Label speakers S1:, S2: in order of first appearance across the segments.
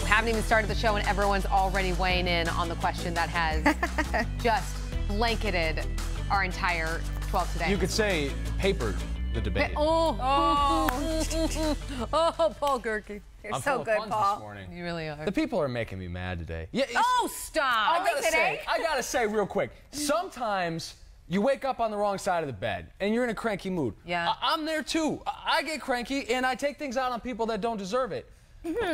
S1: Haven't even started the show and everyone's already weighing in on the question that has just blanketed our entire 12 today.
S2: You could say papered the debate.
S1: Oh, Paul Gerke.
S3: You're
S2: I'm
S3: so
S2: full of
S3: good,
S2: puns
S3: Paul.
S2: This morning.
S1: You really are.
S2: The people are making me mad today. Yeah.
S1: Oh, stop.
S2: I gotta say real quick. Sometimes you wake up on the wrong side of the bed and you're in a cranky mood.
S1: Yeah.
S2: I'm there too. I get cranky and I take things out on people that don't deserve it.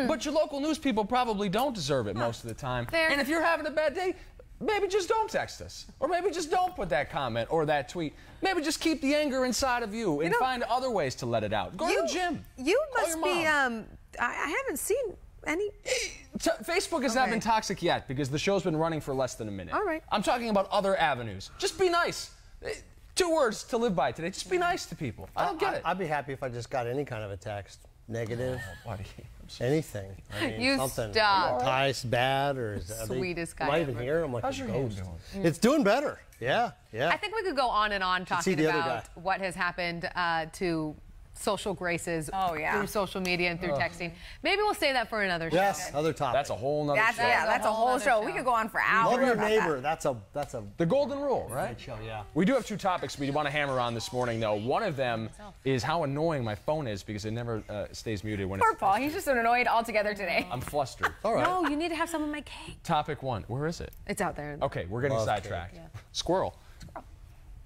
S2: But your local news people probably don't deserve it most of the time.
S1: Fair.
S2: And if you're having a bad day, maybe just don't text us. Or maybe just don't put that comment or that tweet. Maybe just keep the anger inside of you and find other ways to let it out. Go to the gym.
S4: You
S2: Call
S4: must
S2: your
S4: be,
S2: mom.
S4: I haven't seen any.
S2: Facebook has not been toxic yet because the show's been running for less than a minute.
S4: All right.
S2: I'm talking about other avenues. Just be nice. 2 words to live by today. Just be nice to people. I don't get it.
S5: I'd be happy if I just got any kind of a text. Negative.
S2: Oh, buddy.
S5: Anything. I mean,
S1: You
S5: something.
S1: stop.
S5: Nice, bad, or is that
S1: Sweetest guy
S5: Am I even
S1: ever.
S5: here? I'm like,
S2: How's your hand doing?
S5: It's doing better. Yeah, yeah.
S1: I think we could go on and on
S5: see
S1: talking
S5: the other
S1: about
S5: guy.
S1: what has happened to social graces through social media and through texting. Maybe we'll say that for another show.
S5: Yes, other topic.
S2: That's a whole nother show.
S3: That's a whole show. We could go on for hours.
S5: Love your
S3: about
S5: neighbor.
S3: that.
S5: That's a
S2: The golden rule, right?
S5: show, yeah.
S2: We do have 2 topics we want to hammer on this morning, though. One of them is how annoying my phone is because it never stays muted when
S3: Poor
S2: it's...
S3: Paul. He's just annoyed altogether today.
S2: I'm flustered.
S5: All right.
S1: No, you need to have some of my cake.
S2: Topic 1. Where is it?
S1: It's out there.
S2: Okay, we're getting
S5: Love
S2: sidetracked.
S1: cake. Yeah.
S2: Squirrel.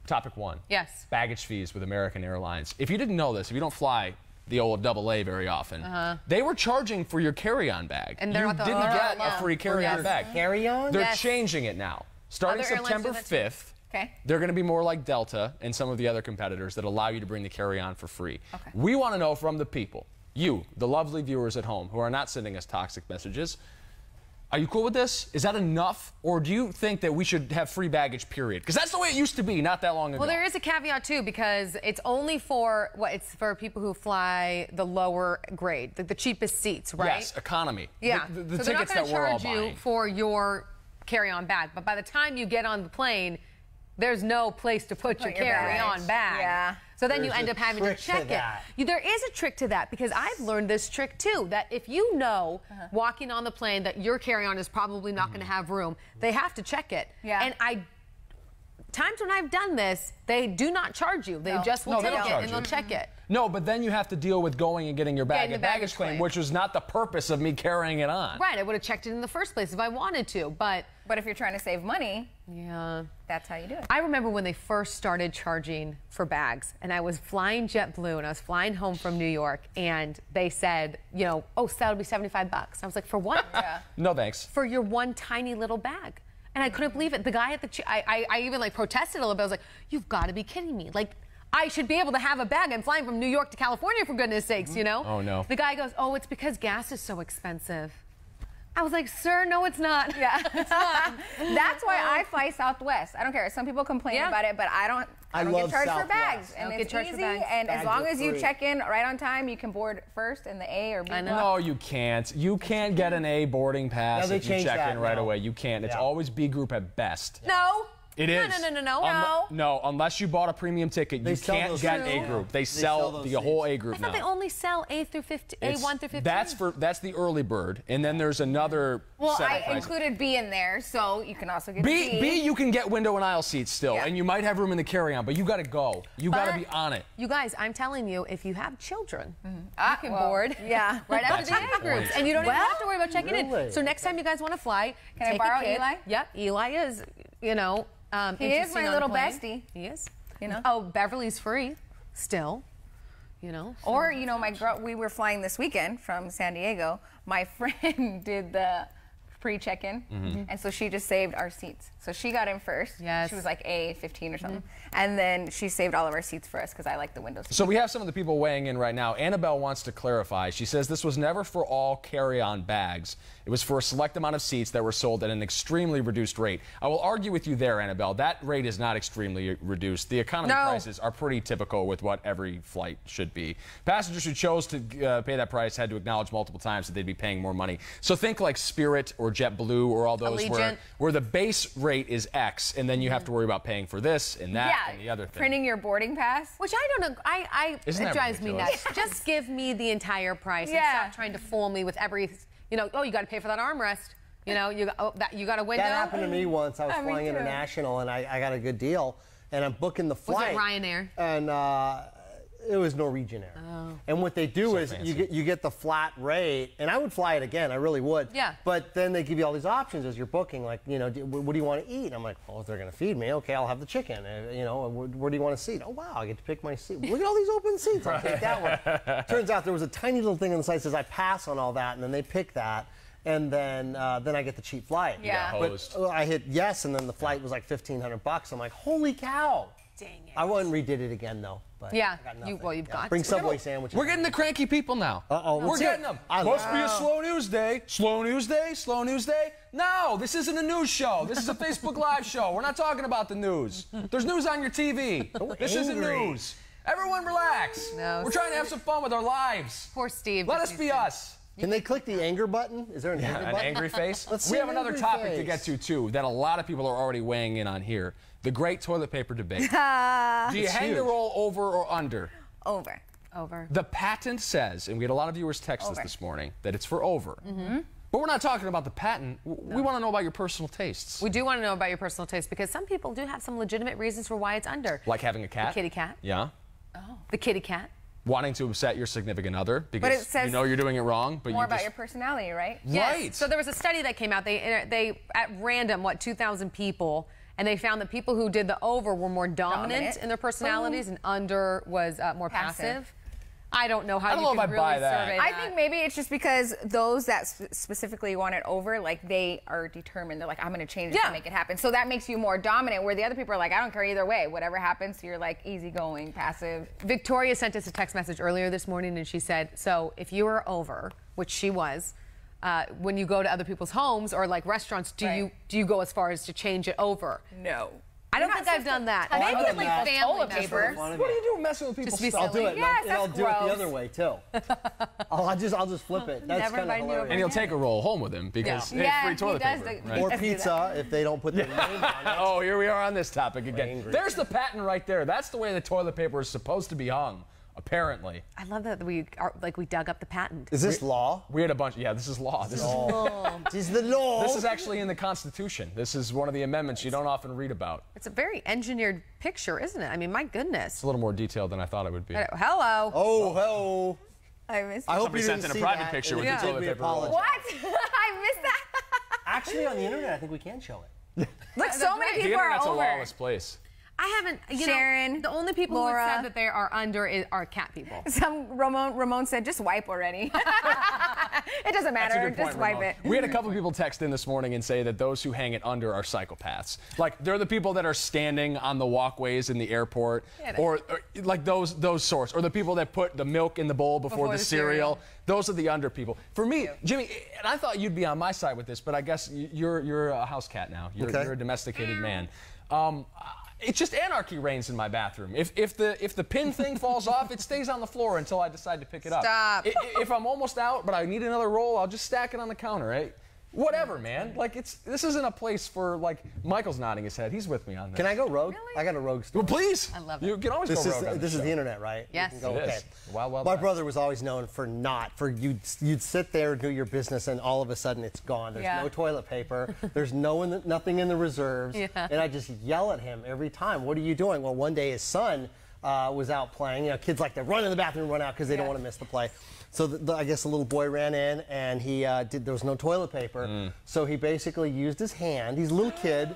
S2: Topic 1.
S1: Yes.
S2: Baggage fees with American Airlines. If you didn't know this, if you don't fly the old AA very often, they were charging for your carry-on bag.
S1: And they're
S2: you
S1: not the
S2: didn't
S1: only
S2: get
S1: one.
S2: a free carry-on bag.
S5: Carry on?
S2: They're
S1: Yes.
S2: changing it now. Starting
S1: Other airlines
S2: September
S1: do that too.
S2: 5th,
S3: Okay.
S2: they're going to be more like Delta and some of the other competitors that allow you to bring the carry-on for free.
S3: Okay.
S2: We want to know from the people, you, the lovely viewers at home who are not sending us toxic messages, are you cool with this? Is that enough? Or do you think that we should have free baggage, period? Because that's the way it used to be not that long ago.
S1: Well, there is a caveat too because it's only for it's for people who fly the lower grade, the cheapest seats, right?
S2: Yes, economy.
S1: Yeah.
S2: The
S1: so they're not
S2: tickets
S1: going
S2: that
S1: to
S2: we're all
S1: charge you
S2: buying.
S1: for your carry-on bag, but by the time you get on the plane, there's no place to put your
S3: your
S1: carry-on
S3: bags.
S1: bag.
S3: Yeah.
S1: So then
S5: There's
S1: you end
S5: a
S1: up having to
S5: trick to
S1: check it.
S5: that.
S1: There is a trick to that because I've learned this trick too, that if you know walking on the plane that your carry-on is probably not going to have room, they have to check it.
S3: Yeah.
S1: And times when I've done this, they do not charge you. They just will
S2: No, they
S1: take
S2: don't
S1: it
S2: charge
S1: and
S2: you.
S1: they'll check it.
S2: No, but then you have to deal with going and getting your bag
S1: Getting
S2: at
S1: the baggage
S2: baggage claim,
S1: claim.
S2: which was not the purpose of me carrying it on.
S1: Right, I would have checked it in the first place if I wanted to, but
S3: But if you're trying to save money,
S1: yeah.
S3: that's how you do it.
S1: I remember when they first started charging for bags, and I was flying JetBlue, and I was flying home from New York, and they said, you know, oh, so that'll be $75. I was like, for what?
S2: No thanks.
S1: For your one tiny little bag. And I couldn't believe it. The guy at the, I even like protested a little bit. I was like, you've got to be kidding me. Like, I should be able to have a bag. I'm flying from New York to California, for goodness sakes, you know?
S2: Oh, no.
S1: The guy goes, oh, it's because gas is so expensive. I was like, sir, no, it's not.
S3: Yeah, it's not. That's why I fly Southwest. I don't care. Some people complain about it, but I don't
S5: I
S3: get
S5: love
S3: charged for
S5: Southwest.
S3: bags.
S1: I
S3: And
S1: don't
S3: it's
S1: get charged for
S3: easy,
S1: bags.
S3: and as
S5: Bags
S3: long
S5: are
S3: as you
S5: free.
S3: check in right on time, you can board first in the A or B.
S1: I know.
S2: No, you can't. You can't get an A boarding pass
S5: No, they
S2: if you
S5: changed
S2: check
S5: that
S2: in right
S5: now.
S2: away. You can't. It's
S5: Yeah.
S2: always B group at best.
S3: No.
S2: It is.
S1: No.
S2: No, unless you bought a premium ticket,
S5: They
S2: you
S5: sell
S2: can't
S5: those
S2: get
S5: seats.
S2: A group. They
S5: sell
S2: sell
S5: those
S2: the
S5: seats.
S2: whole A
S1: I
S2: group
S1: thought
S2: now.
S1: they only sell A through 15, A1 through 15.
S2: That's the early bird, and then there's another
S3: Well,
S2: set of
S3: I
S2: prices.
S3: included B in there, so you can also get
S2: B, you can get window and aisle seats still,
S3: Yeah.
S2: and you might have room in the carry-on, but you got to go. You got to
S1: But
S2: be on it.
S1: You guys, I'm telling you, if you have children, you can
S3: well,
S1: board
S3: yeah.
S1: right after the
S2: That's a
S1: A
S2: good
S1: groups,
S2: point.
S1: and you don't even
S3: Well,
S1: have to worry about checking
S5: really?
S1: in. So next time you guys want to fly,
S3: Can I
S1: take
S3: borrow
S1: a kid.
S3: Eli?
S1: Yep, Eli is, you know,
S3: He is
S1: interesting
S3: my
S1: on
S3: little
S1: a plane.
S3: bestie.
S1: He is.
S3: You know?
S1: Oh, Beverly's free, still. You know. so-
S3: Or, you know, my girl, we were flying this weekend from San Diego. My friend did the pre-check-in, and so she just saved our seats. So she got in first.
S1: Yes.
S3: She was like A15 or something. And then she saved all of our seats for us because I like the window seats.
S2: So we have some of the people weighing in right now. Annabelle wants to clarify. She says this was never for all carry-on bags. It was for a select amount of seats that were sold at an extremely reduced rate. I will argue with you there, Annabelle. That rate is not extremely reduced. The economy prices are pretty typical with what every flight should be. Passengers who chose to pay that price had to acknowledge multiple times that they'd be paying more money. So think like Spirit or or JetBlue or all those
S1: Allegiant.
S2: where the base rate is X, and then you have to worry about paying for this and that
S3: Yeah,
S2: and the other thing.
S3: printing your boarding pass.
S1: Which I don't know.
S2: Isn't
S1: It
S2: that
S1: drives me
S2: ridiculous?
S1: nuts. Just give me the entire price and
S3: Yeah.
S1: stop trying to fool me with every. Oh, you got to pay for that armrest. You got a window.
S5: That happened to me once. I was
S3: Me
S5: flying
S3: too.
S5: international, and I got a good deal, and I'm booking the
S1: Was
S5: flight.
S1: it Ryanair?
S5: And it was Norwegian Air.
S1: Oh.
S5: And what they do is
S2: fancy.
S5: you get the flat rate, and I would fly it again. I really would.
S1: Yeah.
S5: But then they give you all these options as you're booking, like, what do you want to eat? I'm like, well, if they're going to feed me, okay, I'll have the chicken. Where do you want to seat? Oh, wow, I get to pick my seat. Look at all these open seats. I'll take that one. Turns out there was a tiny little thing on the site that says I pass on all that, and then they pick that. And then I get the cheap flight.
S3: Yeah.
S2: got hosed.
S5: But I hit yes, and then the flight was like $1,500. I'm like, holy cow!
S1: Dang it.
S5: I wouldn't redid it again though. But
S1: Yeah,
S5: I got
S1: you-
S5: nothing.
S1: well, you've got
S5: Bring
S1: to.
S5: Subway sandwiches.
S2: We're getting the cranky people now.
S5: Uh-oh,
S2: We're
S5: let's
S2: getting
S5: hear it.
S2: them.
S5: I
S2: Must
S5: love
S2: be
S5: it.
S2: a slow news day. Slow news day. Slow news day. No, this isn't a news show. This is a Facebook Live show. We're not talking about the news. There's news on your TV. This isn't
S5: angry.
S2: news. Everyone relax.
S1: No.
S2: We're trying to have some fun with our lives.
S1: Poor Steve.
S2: Let
S1: just
S2: us be
S1: needs to-
S2: us.
S5: Can they click the anger button? Is there an anger
S2: An
S5: button?
S2: angry face.
S5: Let's
S2: We
S5: see
S2: have
S5: an
S2: another
S5: angry
S2: topic to
S5: face.
S2: get to too that a lot of people are already weighing in on here. The great toilet paper debate. Do you
S5: It's
S2: hang the
S5: huge.
S2: roll over or under?
S3: Over.
S1: Over.
S2: The patent says, and we had a lot of viewers text us
S3: Over.
S2: this morning, that it's for over. But we're not talking about the patent. We want to know about your personal tastes.
S1: We do want to know about your personal taste because some people do have some legitimate reasons for why it's under.
S2: Like having a cat?
S1: The kitty cat.
S2: Yeah.
S1: The kitty cat.
S2: Wanting to upset your significant other because
S3: it says
S2: you know you're doing it wrong, but
S3: More
S2: you
S3: about
S2: just...
S3: your personality, right?
S2: Right.
S1: So there was a study that came out. They at random, 2,000 people, and they found that people who did the over were more dominant
S3: Dominant.
S1: in their personalities, and under was more passive.
S3: Passive.
S1: I don't know how
S2: I don't
S1: you
S2: know if
S1: can
S2: I
S1: really
S2: buy that.
S1: survey
S3: I
S1: that.
S3: think maybe it's just because those that specifically want it over, like they are determined. They're like, I'm going to change it
S1: Yeah.
S3: to make it happen. So that makes you more dominant, where the other people are like, I don't care either way. Whatever happens, you're like easygoing, passive.
S1: Victoria sent us a text message earlier this morning, and she said, so if you are over, which she was, when you go to other people's homes or like restaurants, do
S3: Right.
S1: you go as far as to change it over?
S3: No.
S1: I don't
S3: You're
S1: think
S3: not
S1: I've done that.
S3: touch
S1: Maybe
S3: other
S1: with like
S3: people's
S1: family
S3: toilet
S1: members.
S3: paper.
S5: Fun of
S2: What are
S5: it.
S2: you doing messing with people's
S1: Just be
S2: stuff?
S5: I'll do it.
S3: Yes,
S5: and I'll
S3: that's
S5: do it the
S3: gross.
S5: other way too. I'll just flip it. That's
S3: Never
S5: kind of
S3: mind you
S5: hilarious.
S2: And he'll take a roll home with him because
S3: Yeah.
S2: it's
S3: Yeah,
S2: free
S3: he
S2: toilet
S3: does
S2: paper.
S3: the-
S2: right?
S5: Or
S3: Let's do that.
S5: pizza if they don't put their name on it.
S2: Oh, here we are on this topic again.
S5: Angry.
S2: There's the patent right there. That's the way the toilet paper is supposed to be hung, apparently.
S1: I love that we dug up the patent.
S5: Is this law?
S2: We had a bunch. Yeah, this is law. This
S5: This is the law.
S2: is actually in the Constitution. This is one of the amendments you don't often read about.
S1: It's a very engineered picture, isn't it? I mean, my goodness.
S2: It's a little more detailed than I thought it would be.
S1: Hello.
S5: Oh, hello.
S3: I missed
S5: I hope
S2: Somebody
S5: you
S2: sent
S5: didn't
S2: in a
S5: see
S2: private
S5: that.
S2: picture
S5: and
S2: with
S5: you
S2: the
S5: did
S2: toilet
S5: me
S2: paper.
S5: apologize.
S3: What? I missed that.
S5: Actually, on the internet, I think we can show it.
S3: Look, so many
S2: The
S3: people are
S2: internet's a
S3: over.
S2: lawless place.
S1: I haven't.
S3: Sharon,
S1: The only people who
S3: Laura.
S1: have said that they are under are cat people.
S3: Some Ramon said, just wipe already. It doesn't
S2: That's a
S3: matter.
S2: good point,
S3: Just wipe
S2: Ramon.
S3: it.
S2: We had a couple people text in this morning and say that those who hang it under are psychopaths. Like they're the people that are standing on the walkways in the airport, or like those sorts, or the people that put the milk in the bowl before the cereal. Those are the under people. For me, Jimmy, and I thought you'd be on my side with this, but I guess you're a house cat now. You're a domesticated man. It's just anarchy reigns in my bathroom. If the pin thing falls off, it stays on the floor until I decide to pick it up.
S1: Stop.
S2: If I'm almost out, but I need another roll, I'll just stack it on the counter, right? Whatever, man. Like this isn't a place for like Michael's nodding his head. He's with me on this.
S5: Can I go rogue? I got a rogue story.
S2: Well, please.
S1: I love
S2: You
S1: it.
S2: can always
S5: This
S2: go
S5: is
S2: rogue on
S5: this is
S2: show.
S5: the internet, right?
S1: Yes.
S5: You can go,
S2: It
S5: okay.
S2: is. Wild, wild
S5: My
S2: west.
S5: brother was always known for you'd sit there and do your business, and all of a sudden it's gone. There's
S3: Yeah.
S5: no toilet paper. There's nothing in the reserves.
S1: Yeah.
S5: And I just yell at him every time. What are you doing? Well, one day his son was out playing. You know, kids like to run in the bathroom and run out because they don't want to miss the play. So I guess the little boy ran in, and there was no toilet paper. So he basically used his hand. He's a little kid.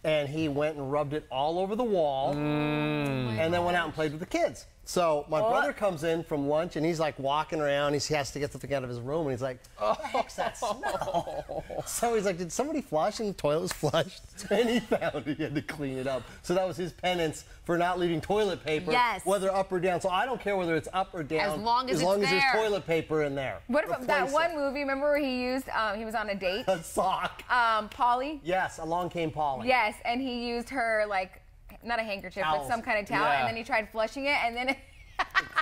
S5: And he went and rubbed it all over the wall, and then went out and played with the kids. So my brother comes in from lunch, and he's like walking around. He has to get something out of his room, and he's like, "What the heck's that smell?" So he's like, "Did somebody flush?" And the toilet was flushed, and he found it. He had to clean it up. So that was his penance for not leaving toilet paper,
S1: Yes.
S5: whether up or down. So I don't care whether it's up or down,
S1: As long as it's
S5: there's
S1: there.
S5: toilet paper in there.
S3: What about that
S5: Replace
S3: one
S5: it.
S3: movie? Remember where he used, he was on a date?
S5: A sock.
S3: Polly?
S5: Yes, along came Polly.
S3: Yes, and he used her, like, not a handkerchief,
S5: Towels.
S3: but some kind of towel,
S2: Yeah.
S3: and then he tried flushing it, and then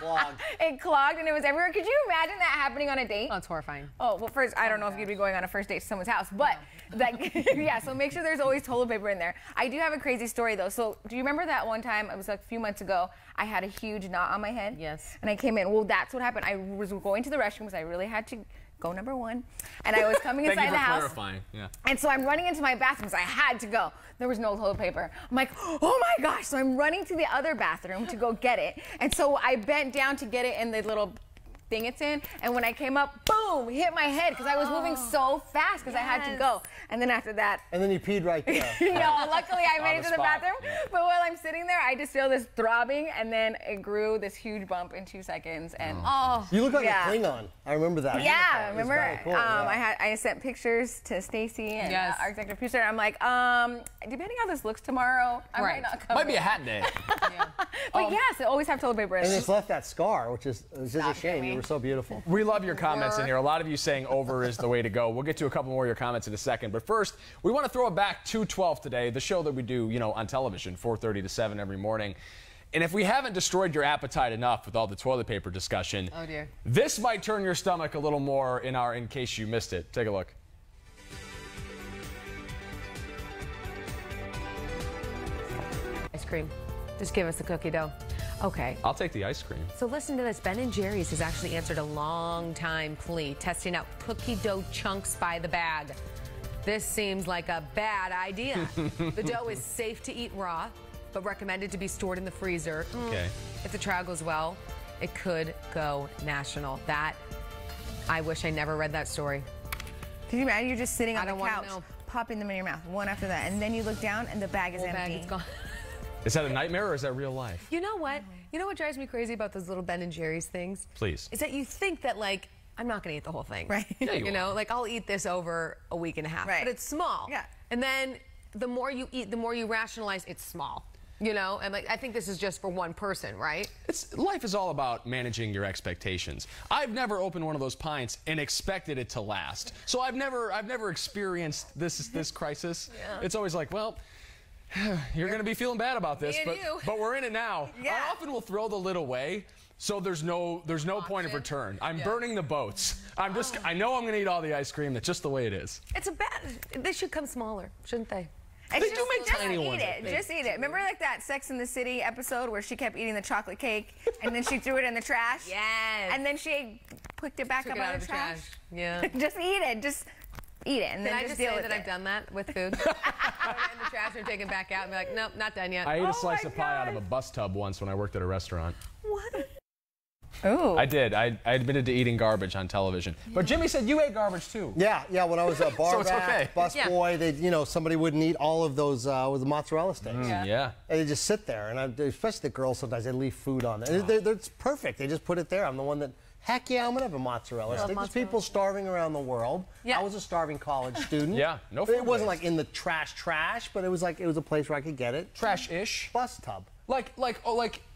S5: clogged.
S3: It clogged and it was everywhere. Could you imagine that happening on a date?
S1: Oh, it's horrifying.
S3: Oh, well, first, I don't know if you'd be going on a first date to someone's house, but like, yeah, so make sure there's always toilet paper in there. I do have a crazy story though. So do you remember that one time, it was like a few months ago, I had a huge knot on my head?
S1: Yes.
S3: And I came in. Well, that's what happened. I was going to the restroom because I really had to go number one. And I was coming
S2: Thank you
S3: inside
S2: for
S3: the house.
S2: clarifying. Yeah.
S3: And so I'm running into my bathroom because I had to go. There was no toilet paper. I'm like, oh my gosh. So I'm running to the other bathroom to go get it. And so I bent down to get it in the little thing it's in. And when I came up, boom, hit my head because I was moving so fast because I had to go. And then after that,
S5: And then you peed right there.
S3: no, luckily I made
S2: On
S3: it
S2: the
S3: to the
S2: spot.
S3: bathroom.
S2: Yeah.
S3: But while I'm sitting there, I just feel this throbbing, and then it grew this huge bump in 2 seconds. And
S5: You look like
S3: Yeah.
S5: a Klingon. I remember that.
S3: yeah,
S5: It was
S3: remember?
S5: kinda cool, yeah.
S3: I sent pictures to Stacy and
S1: Yes.
S3: our executive producer. I'm like, depending how this looks tomorrow, I
S1: Right.
S3: might not come.
S2: Might be a
S3: in.
S2: hat day.
S3: But yes, it always have toilet paper in
S5: And
S3: it.
S5: it's left that scar, which is just a
S3: Stop
S5: shame.
S3: me.
S5: You were so beautiful.
S2: We love your comments in here. A lot of you saying over is the way to go. We'll get to a couple more of your comments in a second. But first, we want to throw it back to 12 today, the show that we do, on television, 4:30 to 7 every morning. And if we haven't destroyed your appetite enough with all the toilet paper discussion,
S1: Oh, dear.
S2: this might turn your stomach a little more in case you missed it. Take a look.
S1: Ice cream. Just give us the cookie dough. Okay.
S2: I'll take the ice cream.
S1: So listen to this. Ben & Jerry's has actually answered a long-time plea, testing out cookie dough chunks by the bag. This seems like a bad idea. The dough is safe to eat raw, but recommended to be stored in the freezer.
S2: Okay.
S1: If the trial goes well, it could go national. I wish I never read that story.
S3: Can you imagine? You're just sitting on
S1: I
S3: the
S1: don't wanna
S3: couch,
S1: know.
S3: popping them in your mouth, one after that, and then you look down and the bag is
S1: Whole
S3: empty.
S1: bag is gone.
S2: Is that a nightmare or is that real life?
S1: You know what? You know what drives me crazy about those little Ben & Jerry's things?
S2: Please.
S1: Is that you think that, like, I'm not going to eat the whole thing.
S3: Right.
S2: Yeah, you
S1: you know,
S2: are.
S1: like, I'll eat this over a week and a half.
S3: Right.
S1: But it's small.
S3: Yeah.
S1: And then the more you eat, the more you rationalize it's small. You know? And, like, I think this is just for one person, right?
S2: Life is all about managing your expectations. I've never opened one of those pints and expected it to last. So I've never experienced this crisis.
S1: Yeah.
S2: It's always like, well, you're going to be feeling bad about this,
S1: Me and you.
S2: but we're in it now.
S3: Yeah.
S2: I often will throw the lid away, so there's no point of return. I'm burning the boats. I know I'm going to eat all the ice cream. That's just the way it is.
S1: It's a bad. They should come smaller, shouldn't they?
S3: It's
S2: They do make
S3: just
S2: tiny
S3: eat
S2: ones, I
S3: it.
S2: think.
S3: Just eat it. Remember like that Sex in the City episode where she kept eating the chocolate cake and then she threw it in the trash?
S1: Yes.
S3: And then she picked it back
S1: Took
S3: up
S1: it
S3: out
S1: out
S3: of the trash?
S1: Yeah.
S3: Just eat it. Just eat it and
S1: Can
S3: then
S1: I
S3: just
S1: just
S3: deal
S1: say
S3: with
S1: that
S3: it.
S1: I've done that with food? Throw it in the trash and take it back out and be like, nope, not done yet.
S2: I ate
S3: Oh
S2: a slice
S3: my
S2: of pie out of a
S3: God.
S2: bus tub once when I worked at a restaurant.
S3: What? Ooh.
S2: I did. I admitted to eating garbage on television. But Jimmy said you ate garbage too.
S5: Yeah, when I was a bar
S2: So it's
S5: back,
S2: okay.
S5: bus
S1: Yeah.
S5: boy, somebody wouldn't eat all of those with the mozzarella sticks.
S2: Yeah.
S5: And they just sit there, and especially the girls sometimes, they leave food on there. It's perfect. They just put it there. I'm the one that, heck yeah, I'm going to have a mozzarella stick. There's
S1: mozzarella.
S5: people starving around the world.
S1: Yeah.
S5: I was a starving college student.
S2: Yeah, no
S5: It
S2: food
S5: wasn't
S2: waste.
S5: like in the trash, but it was a place where I could get it.
S2: Trash-ish.
S5: Bus tub.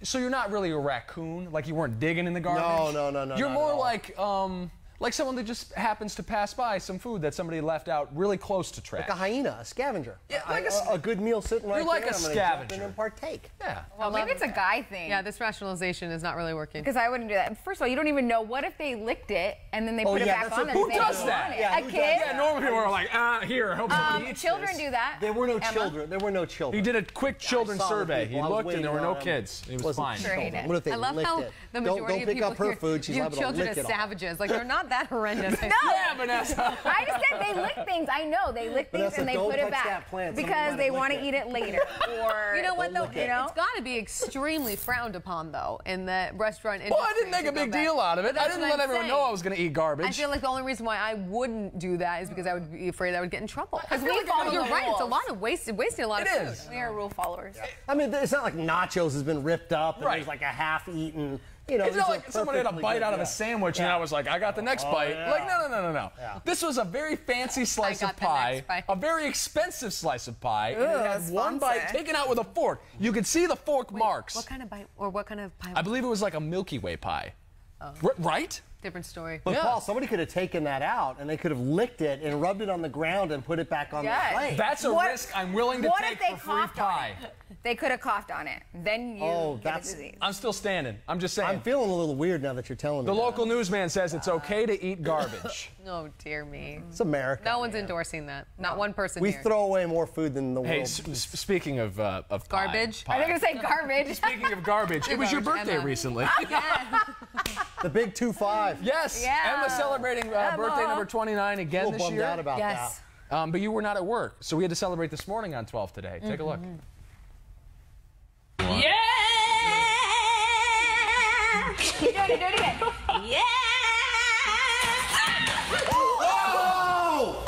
S2: So you're not really a raccoon? Like you weren't digging in the garbage?
S5: No,
S2: You're
S5: not
S2: more
S5: at all.
S2: like someone that just happens to pass by some food that somebody left out really close to trash.
S5: Like a hyena, a scavenger.
S2: Yeah, like
S5: a good meal sitting right
S2: You're like
S5: there.
S2: a
S5: I'm gonna jump in
S2: scavenger.
S5: and partake.
S2: Yeah.
S3: Well, maybe it's a guy thing.
S1: Yeah, this rationalization is not really working.
S3: Because I wouldn't do that. First of all, you don't even know. What if they licked it and then they put it
S5: yeah,
S3: back
S5: that's
S3: on
S5: what-
S3: and
S2: Who
S3: they
S2: does
S3: don't
S2: that?
S3: want it?
S5: Yeah,
S3: a
S5: who does
S3: kid?
S5: that?
S2: Yeah, normally people are like, here, I hope somebody eats
S3: Children
S2: this.
S3: do that.
S5: There were no
S3: Emma?
S5: children. There were no children.
S2: He did a quick children's
S5: I saw the
S2: survey. He
S5: people. I was
S2: looked and there were
S5: waiting
S2: no
S5: on
S2: kids. It was
S5: Wasn't
S2: fine.
S3: Sure he
S5: children.
S3: did.
S5: What if they
S1: I love
S5: licked
S1: how
S5: it?
S1: the
S5: Don't
S1: majority
S5: pick
S1: of people
S5: up her
S1: here
S5: food. She's
S1: view
S5: liable to
S1: children
S5: lick
S1: as
S5: it all.
S1: savages. Like, they're not that horrendous.
S3: No.
S2: Yeah, Vanessa.
S3: I just said they lick things. I know they lick things
S5: Vanessa,
S3: and they
S5: don't
S3: put it
S5: touch
S3: back
S5: that plant. Somebody
S3: because
S5: might
S3: they
S5: have
S3: want to
S5: licked
S3: eat it later. Or
S1: You know what, though?
S5: Don't lick it.
S1: It's got to be extremely frowned upon, though, in the restaurant industry.
S2: Well, I didn't make a
S1: to go
S2: big
S1: back.
S2: deal out of it.
S1: But
S2: I
S1: that's
S2: didn't
S1: what
S2: let
S1: I'm
S2: everyone
S1: saying.
S2: know I was going to eat garbage.
S1: I feel like the only reason why I wouldn't do that is because I would be afraid I would get in trouble. Because
S3: feel like I know
S1: you're
S3: the
S1: right. It's a
S3: rules.
S1: lot of wasting a lot
S2: It
S1: of
S2: is.
S1: food.
S3: We are rule followers.
S5: I mean, it's not like nachos has been ripped up and
S2: Right.
S5: there's like a half-eaten.
S2: It's not like someone had a bite out of a sandwich and
S5: Yeah.
S2: I was like, I got the next bite.
S5: yeah.
S2: Like, no.
S5: Yeah.
S2: This was a very fancy slice
S1: got
S2: of
S1: the
S2: pie,
S1: next bite.
S2: a very expensive slice of pie, and it had
S3: that's
S2: one
S3: fancy.
S2: bite taken out with a fork. You could see the fork marks.
S1: What kind of bite or what kind of pie?
S2: I believe it was like a Milky Way pie. Right?
S1: Different story.
S5: But Paul, somebody could have taken that out and they could have licked it and rubbed it on the ground and put it back on the plate.
S2: That's a risk I'm willing to take for free pie.
S3: They could have coughed on it. Then you get a disease.
S2: I'm still standing. I'm just saying.
S5: I'm feeling a little weird now that you're telling me.
S2: The local newsman says it's okay to eat garbage.
S1: Oh, dear me.
S5: It's America.
S1: No one's endorsing that. Not one person
S5: We
S1: here.
S5: throw away more food than the
S2: Hey,
S5: world.
S2: speaking of
S1: Garbage?
S2: pie,
S3: I was going to say garbage.
S2: Speaking of garbage, it was your birthday
S1: Emma.
S2: recently.
S5: The big 2-5.
S2: Yes.
S3: Yeah.
S2: Emma celebrating birthday number 29 again
S5: A little
S2: this
S5: bummed
S2: year.
S5: out about
S1: Yes.
S5: that.
S2: But you were not at work, so we had to celebrate this morning on 12 today. Take a look.
S6: Yeah!
S3: Keep doing it, do it again.
S6: Yeah!
S5: Oh!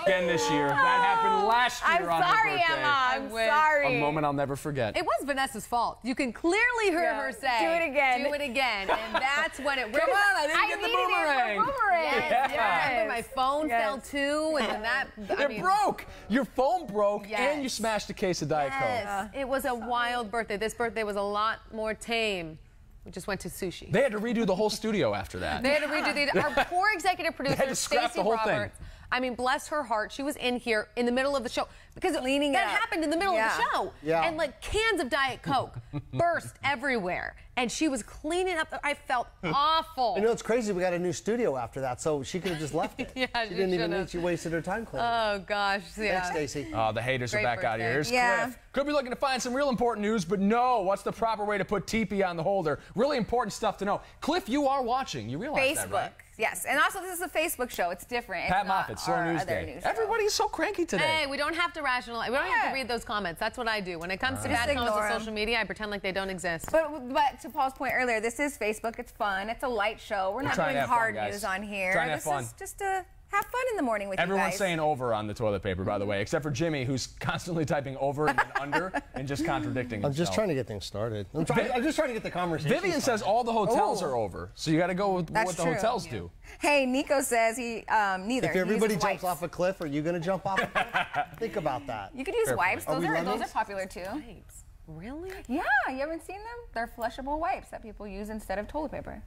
S2: Again this year. That happened last year
S3: I'm
S2: on her
S3: sorry,
S2: birthday.
S3: Emma. I'm
S1: wish.
S3: sorry.
S2: A moment I'll never forget.
S1: It was Vanessa's fault. You can clearly hear her say,
S3: Do it again.
S1: Do it again. And that's when it
S2: Come on, I didn't get the
S3: needed
S2: boomerang.
S3: it for boomerang.
S1: Yes,
S2: Yeah.
S1: remember my phone
S3: Yes.
S1: fell too, and then that.
S2: It broke. Your phone broke, and you
S1: Yes.
S2: smashed a case of Diet Coke.
S1: Yes, it was a wild birthday. This birthday was a lot more tame. We just went to sushi.
S2: They had to redo the whole studio after that.
S1: They had to redo our poor executive producer,
S2: had to scrap
S1: Stacey
S2: the whole thing.
S1: Roberts. I mean, bless her heart. She was in here in the middle of the show because
S3: Cleaning
S1: that
S3: up.
S1: happened in the middle of the show.
S5: Yeah.
S1: And like cans of Diet Coke burst everywhere. And she was cleaning up. I felt awful.
S5: You know, it's crazy. We got a new studio after that, so she could have just left it.
S1: Yeah,
S5: she
S1: she
S5: didn't even
S1: should've.
S5: need. She wasted her time cleaning.
S1: Oh, gosh. Yeah.
S5: Thanks, Stacey.
S2: Oh, the haters
S1: Great
S2: are back out here.
S1: birthday.
S2: Here's
S3: Yeah.
S2: Cliff. Could be looking to find some real important news, but no. What's the proper way to put TP on the holder? Really important stuff to know. Cliff, you are watching. You realize that,
S3: Facebook.
S2: right?
S3: Yes. And also, this is a Facebook show. It's different.
S2: Pat
S3: it's not
S2: Moffat, Slow
S3: our
S2: News
S3: other
S2: Day.
S3: news show.
S2: Everybody's so cranky today.
S1: Hey, we don't have to rationalize. We don't have
S3: Yeah.
S1: to read those comments. That's what I do. When it comes to
S3: Just
S1: bad comments
S3: ignore
S1: on
S3: 'em.
S1: social media, I pretend like they don't exist.
S3: But to Paul's point earlier, this is Facebook. It's fun. It's a light show. We're not
S2: trying
S3: doing
S2: to have fun,
S3: hard
S2: guys.
S3: news on here.
S2: Trying to have
S3: This
S2: fun.
S3: is just to have fun in the morning with
S2: Everyone's
S3: you guys.
S2: saying over on the toilet paper, by the way, except for Jimmy, who's constantly typing over and then under and just contradicting
S5: I'm
S2: himself.
S5: just trying to get things started. I'm just trying to get the conversation
S2: Vivian
S5: started.
S2: says all the hotels
S3: Oh.
S2: are over, so you got to go with
S3: That's
S2: what the
S3: true.
S2: hotels do.
S3: Hey, Nico says he neither.
S5: If
S3: He
S5: everybody
S3: uses
S5: jumps
S3: wipes.
S5: off a cliff, are you going to jump off a cliff? Think about that.
S3: You could use
S2: Fair
S3: wipes.
S2: point.
S5: Are we
S3: Those are
S5: lemmings?
S3: popular too.
S1: Wipes. Really?
S3: Yeah, you haven't seen them? They're flushable wipes that people use instead of toilet paper.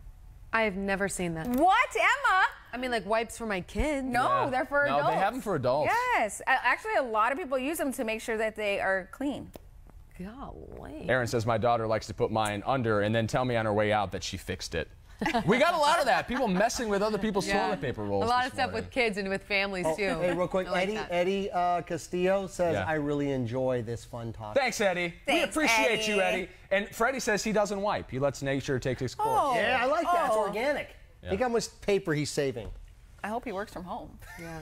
S1: I have never seen that.
S3: What, Emma?
S1: I mean, like wipes for my kids.
S3: No,
S2: Yeah.
S3: they're for
S2: No,
S3: adults.
S2: they have them for adults.
S3: Yes, actually, a lot of people use them to make sure that they are clean.
S1: Golly.
S2: Aaron says my daughter likes to put mine under and then tell me on her way out that she fixed it. We got a lot of that. People messing with other people's toilet paper rolls.
S1: A lot
S2: this
S1: of stuff
S2: morning.
S1: with kids and with families, too.
S5: Hey, real quick,
S1: I like that.
S5: Eddie Castillo says,
S2: Yeah.
S5: I really enjoy this fun talk.
S2: Thanks, Eddie. We
S3: Thanks,
S2: appreciate you,
S3: Eddie.
S2: Eddie. And Freddie says he doesn't wipe. He lets nature take his course.
S3: Oh.
S5: Yeah, I like that. It's
S3: Oh.
S5: organic. Think how much paper he's saving.
S3: I hope he works from home.
S1: Yeah.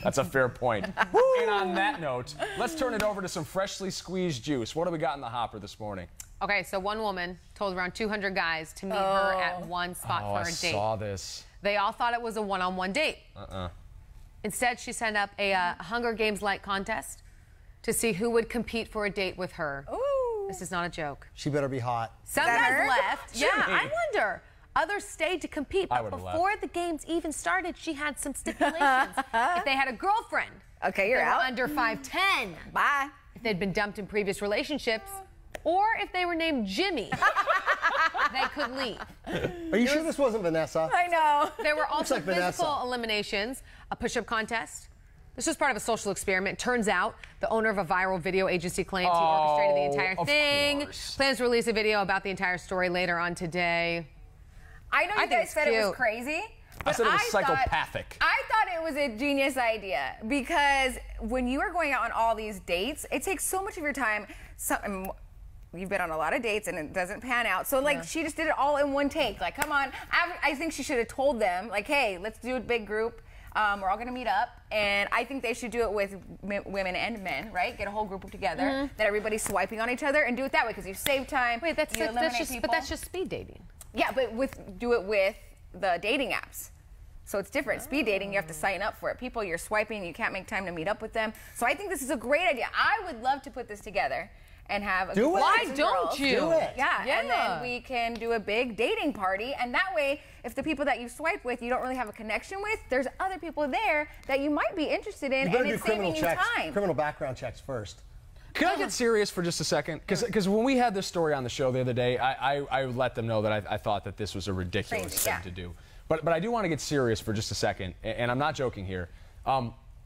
S2: That's a fair point. And on that note, let's turn it over to some freshly squeezed juice. What do we got in the hopper this morning?
S1: Okay, so one woman told around 200 guys to meet her at one spot
S2: Oh,
S1: for
S2: I
S1: a date.
S2: saw this.
S1: They all thought it was a one-on-one date. Instead, she set up a Hunger Games-like contest to see who would compete for a date with her.
S3: Ooh.
S1: This is not a joke.
S5: She better be hot.
S1: Some
S3: that
S1: guys
S3: her?
S1: left. Yeah,
S2: Jimmy.
S1: I wonder. Others stayed to compete,
S2: I
S1: but
S2: would've left.
S1: before the games even started, she had some stipulations. If they had a girlfriend,
S3: Okay,
S1: they
S3: you're
S1: were
S3: out.
S1: under 5'10",
S3: Bye.
S1: if they'd been dumped in previous relationships, or if they were named Jimmy, they could leave.
S5: Are you sure this wasn't Vanessa?
S3: I know.
S1: There were also
S5: like
S1: physical
S5: Vanessa.
S1: eliminations, a push-up contest. This was part of a social experiment. Turns out the owner of a viral video agency claims he orchestrated the entire
S2: of
S1: thing.
S2: course.
S1: Plans to release a video about the entire story later on today.
S3: I know
S1: I
S3: you
S1: think
S3: guys
S1: it's
S3: said it was
S1: cute.
S3: crazy.
S2: I
S3: but
S2: said it was
S3: thought-
S2: psychopathic.
S3: I thought it was a genius idea because when you are going out on all these dates, it takes so much of your time. You've been on a lot of dates and it doesn't pan out. So like she just did it all in one take. Like, come on. I think she should have told them, like, hey, let's do a big group. We're all gonna meet up, and I think they should do it with women and men, right? Get a whole group together, that everybody's swiping on each other, and do it that way because you save time.
S1: Wait, that's
S3: you eliminate
S1: just
S3: people.
S1: but that's just speed dating.
S3: Yeah, but do it with the dating apps. So it's different. Speed dating, you have to sign up for it. People you're swiping, you can't make time to meet up with them. So I think this is a great idea. I would love to put this together and have a
S5: Do
S3: group
S5: it.
S3: of
S1: Why
S3: guys and
S1: don't
S3: girls.
S1: you?
S5: Do it.
S3: Yeah, and
S1: Yeah.
S3: then we can do a big dating party. And that way, if the people that you swipe with, you don't really have a connection with, there's other people there that you might be interested in,
S5: You better
S3: and
S5: do
S3: it's
S5: criminal
S3: saving you
S5: checks,
S3: time.
S5: criminal background checks first.
S2: Can I get serious for just a second? Because when we had this story on the show the other day, I let them know that I thought that this was a ridiculous thing to do. But I do want to get serious for just a second, and I'm not joking here.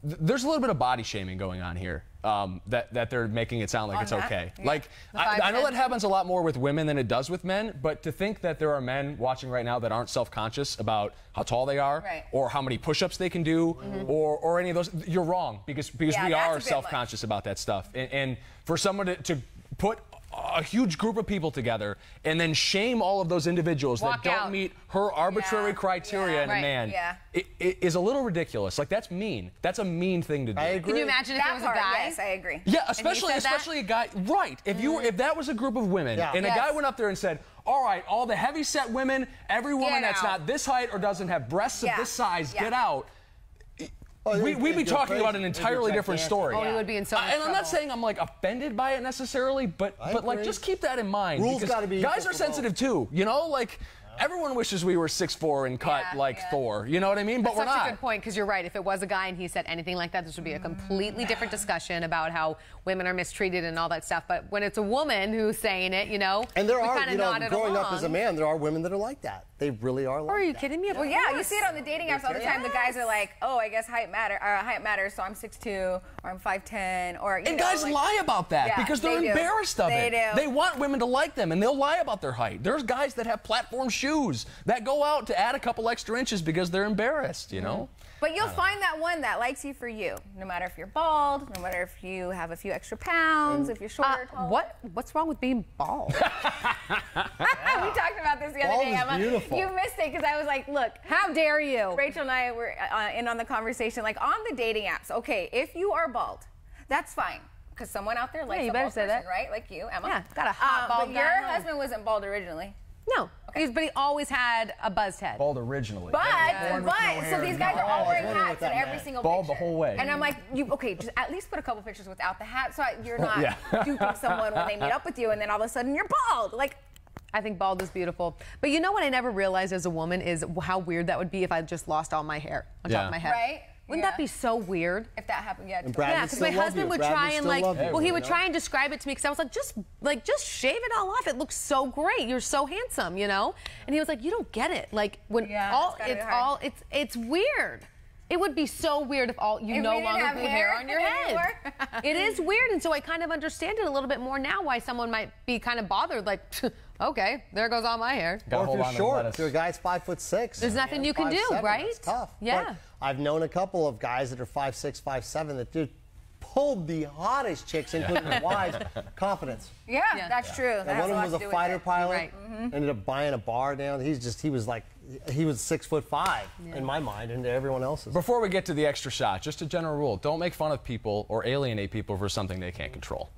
S2: There's a little bit of body shaming going on here that they're making it sound like it's okay.
S3: Yeah.
S2: Like, I know that happens a lot more with women than it does with men, but to think that there are men watching right now that aren't self-conscious about how tall they are or how many push-ups they can do or any of those, you're wrong because we are self-conscious about that stuff. And for someone to put a huge group of people together and then shame all of those individuals that don't meet her arbitrary criteria in a man it is a little ridiculous. Like, that's mean. That's a mean thing to do.
S5: I agree.
S1: Can you imagine if it was a guy?
S3: Yes, I agree.
S2: Yeah, especially a guy. Right. If that was a group of women and a guy went up there and said, all right, all the heavy-set women, every woman that's not this height or doesn't have breasts of this size, get out. We'd be talking about an entirely different story.
S1: Oh, we would be in so much
S2: And I'm not saying I'm like offended by it necessarily, but like just keep that in mind.
S5: Rules gotta be
S2: guys are sensitive too, you know, like. Everyone wishes we were 6'4" and cut like Thor. You know what I mean? But we're not.
S1: That's such a good point, because you're right. If it was a guy and he said anything like that, this would be a completely different discussion about how women are mistreated and all that stuff. But when it's a woman who's saying it, you know,
S5: and there are,
S1: you know,
S5: growing up as a man, there are women that are like that. They really are like that.
S1: Are you kidding me?
S3: Well, yeah, you see it on the dating apps all the time. The guys are like, oh, I guess height matters, so I'm 6'2", or I'm 5'10", or, you know.
S2: And guys lie about that because they're embarrassed of it.
S3: They do.
S2: They want women to like them, and they'll lie about their height. There's guys that have platform shoes that go out to add a couple extra inches because they're embarrassed, you know?
S3: But you'll find that one that likes you for you, no matter if you're bald, no matter if you have a few extra pounds, if you're shorter, taller.
S1: What's wrong with being bald?
S3: We talked about this the other day, Emma.
S5: Beautiful.
S3: You missed it because I was like, look,
S1: How dare you?
S3: Rachel and I were in on the conversation, like on the dating apps. Okay, if you are bald, that's fine. Because someone out there likes
S1: you
S3: a
S1: better
S3: bald
S1: say
S3: person,
S1: that.
S3: right? Like you, Emma.
S1: Yeah, got a hot bald
S3: But
S1: guy
S3: your
S1: at home.
S3: husband wasn't bald originally.
S1: No, but he always had a buzzed head.
S2: Bald originally.
S3: But so these guys are all wearing hats in every single picture.
S2: Bald the whole way.
S3: And I'm like, just at least put a couple pictures without the hat, so you're not duping someone when they meet up with you, and then all of a sudden you're bald. Like,
S1: I think bald is beautiful. But you know what I never realized as a woman is how weird that would be if I just lost all my hair on top of my head.
S3: Right?
S1: Wouldn't that be so weird?
S3: If that happened, yeah.
S1: Yeah, because my husband would try and he would try and describe it to me because I was like, just shave it all off. It looks so great. You're so handsome, you know. And he was like, you don't get it. Like when it's weird. It would be so weird if you no longer grew hair on your head. It is weird, and so I kind of understand it a little bit more now why someone might be kind of bothered. Like, okay, there goes all my hair.
S5: Or if you're short, if your guy's 5'6",
S1: there's nothing you can do,
S5: 5'7",
S1: right?
S5: It's tough.
S1: Yeah.
S5: But I've known a couple of guys that are 5'6", 5'7", that just pulled the hottest chicks, including their wives. Confidence.
S3: Yeah, that's true.
S5: And one of them was a fighter pilot.
S1: Right.
S5: Ended up buying a bar down. He was 6'5" in my mind, and to everyone else's.
S2: Before we get to the extra shot, just a general rule: don't make fun of people or alienate people for something they can't control.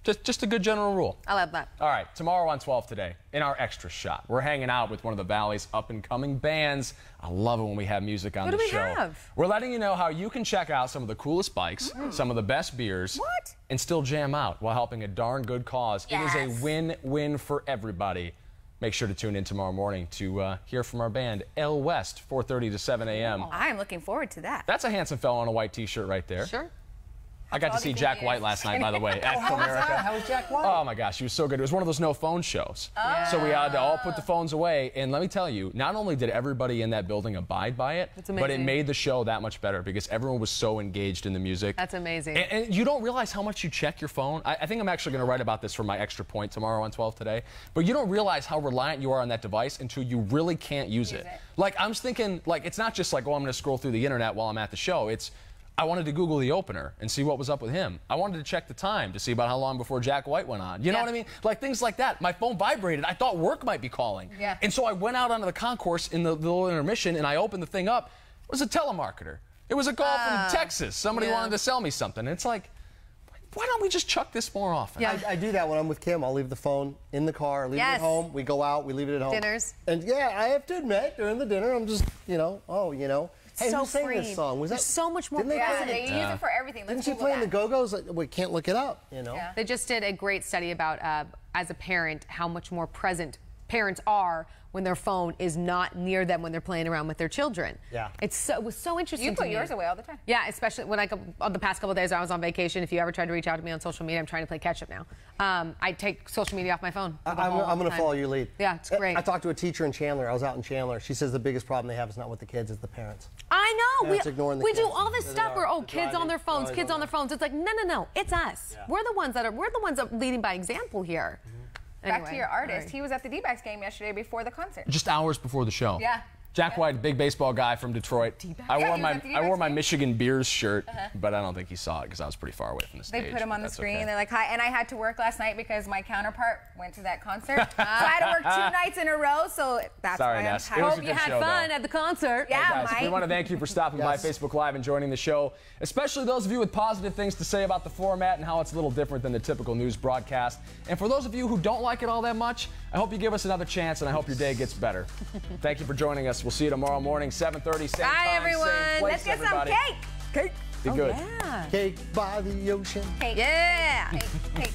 S2: Just a good general rule.
S1: I love that.
S2: All right, tomorrow on 12 Today, in our extra shot, we're hanging out with one of the Valley's up-and-coming bands. I love it when we have music on the show.
S1: What do we have?
S2: We're letting you know how you can check out some of the coolest bikes, some of the best beers, and still jam out while helping a darn good cause.
S3: Yes.
S2: It is a win-win for everybody. Make sure to tune in tomorrow morning to hear from our band, El West, 4:30 to 7 a.m.
S3: I'm looking forward to that.
S2: That's a handsome fellow in a white T-shirt right there.
S1: Sure.
S2: I got to see Jack White last night, by the way, at Comerica.
S5: How was Jack White?
S2: Oh my gosh, he was so good. It was one of those no phone shows. So we had to all put the phones away. And let me tell you, not only did everybody in that building abide by it, but it made the show that much better because everyone was so engaged in the music.
S1: That's amazing.
S2: And you don't realize how much you check your phone. I think I'm actually going to write about this for my extra point tomorrow on 12 Today. But you don't realize how reliant you are on that device until you really can't use it. Like, I'm thinking, like, it's not just like, oh, I'm going to scroll through the internet while I'm at the show. I wanted to Google the opener and see what was up with him. I wanted to check the time to see about how long before Jack White went on. You know what I mean? Like things like that. My phone vibrated. I thought work might be calling.
S3: Yeah.
S2: And so I went out onto the concourse in the little intermission and I opened the thing up. It was a telemarketer. It was a call from Texas. Somebody wanted to sell me something. And it's like, why don't we just chuck this more often?
S5: Yeah. I do that when I'm with Kim. I'll leave the phone in the car, leave it at home. We go out, we leave it at home.
S1: Dinners.
S5: And yeah, I have to admit, during the dinner, I'm just, hey,
S1: so
S5: who sang
S1: freeing.
S5: this song? Was
S1: There's so much more.
S5: Didn't
S3: They use it for everything.
S5: Didn't she play in the Go-Go's? We can't look it up,
S1: They just did a great study about, as a parent, how much more present parents are when their phone is not near them when they're playing around with their children.
S5: Yeah.
S1: It was so interesting
S3: You
S1: to
S3: put
S1: me.
S3: yours away all the time.
S1: Yeah, especially when on the past couple of days I was on vacation. If you ever tried to reach out to me on social media, I'm trying to play catch up now. I take social media off my phone.
S5: I'm going to follow your lead.
S1: Yeah, it's great.
S5: I talked to a teacher in Chandler. I was out in Chandler. She says the biggest problem they have is not with the kids, it's the parents.
S1: I know.
S5: Parents ignoring the
S1: we do
S5: kids.
S1: all this
S5: There
S1: stuff
S5: they
S1: where
S5: are.
S1: kids on their phones,
S5: Always
S1: kids
S5: on
S1: on their phones. It's like no, it's us.
S5: Yeah.
S1: We're the ones that are leading by example here.
S3: Back
S1: Anyway,
S3: to your artist.
S1: all right.
S3: He was at the D-backs game yesterday before the concert.
S2: Just hours before the show.
S3: Yeah.
S2: Jack White, big baseball guy from Detroit. I
S3: Yeah,
S2: wore
S3: he was
S2: my
S3: at the
S2: I wore
S3: D-backs
S2: my
S3: game.
S2: Michigan Bears shirt, but I don't think he saw it because I was pretty far away from the
S3: They
S2: stage.
S3: put him on the
S2: That's
S3: screen.
S2: okay.
S3: They're like, hi. And I had to work last night because my counterpart went to that concert. So I had to work 2 nights in a row. So that's
S2: Sorry,
S3: why I'm
S2: Ness. It
S3: tired.
S2: was a
S1: Hope you
S2: good
S1: had
S2: show,
S1: fun
S2: though.
S1: at the concert.
S3: Yeah,
S2: Guys, we
S3: Mike.
S2: want to thank you for stopping by
S5: Yes.
S2: Facebook Live and joining the show, especially those of you with positive things to say about the format and how it's a little different than the typical news broadcast. And for those of you who don't like it all that much, I hope you give us another chance, and I hope your day gets better. Thank you for joining us. We'll see you tomorrow morning, 7:30, same
S3: Bye,
S2: time,
S3: everyone.
S2: same place,
S3: Let's get
S2: everybody.
S3: some cake.
S5: Cake.
S2: Be good.
S1: Yeah.
S5: Cake by the ocean.
S3: Cake.
S1: Yeah.
S3: Cake. Cake.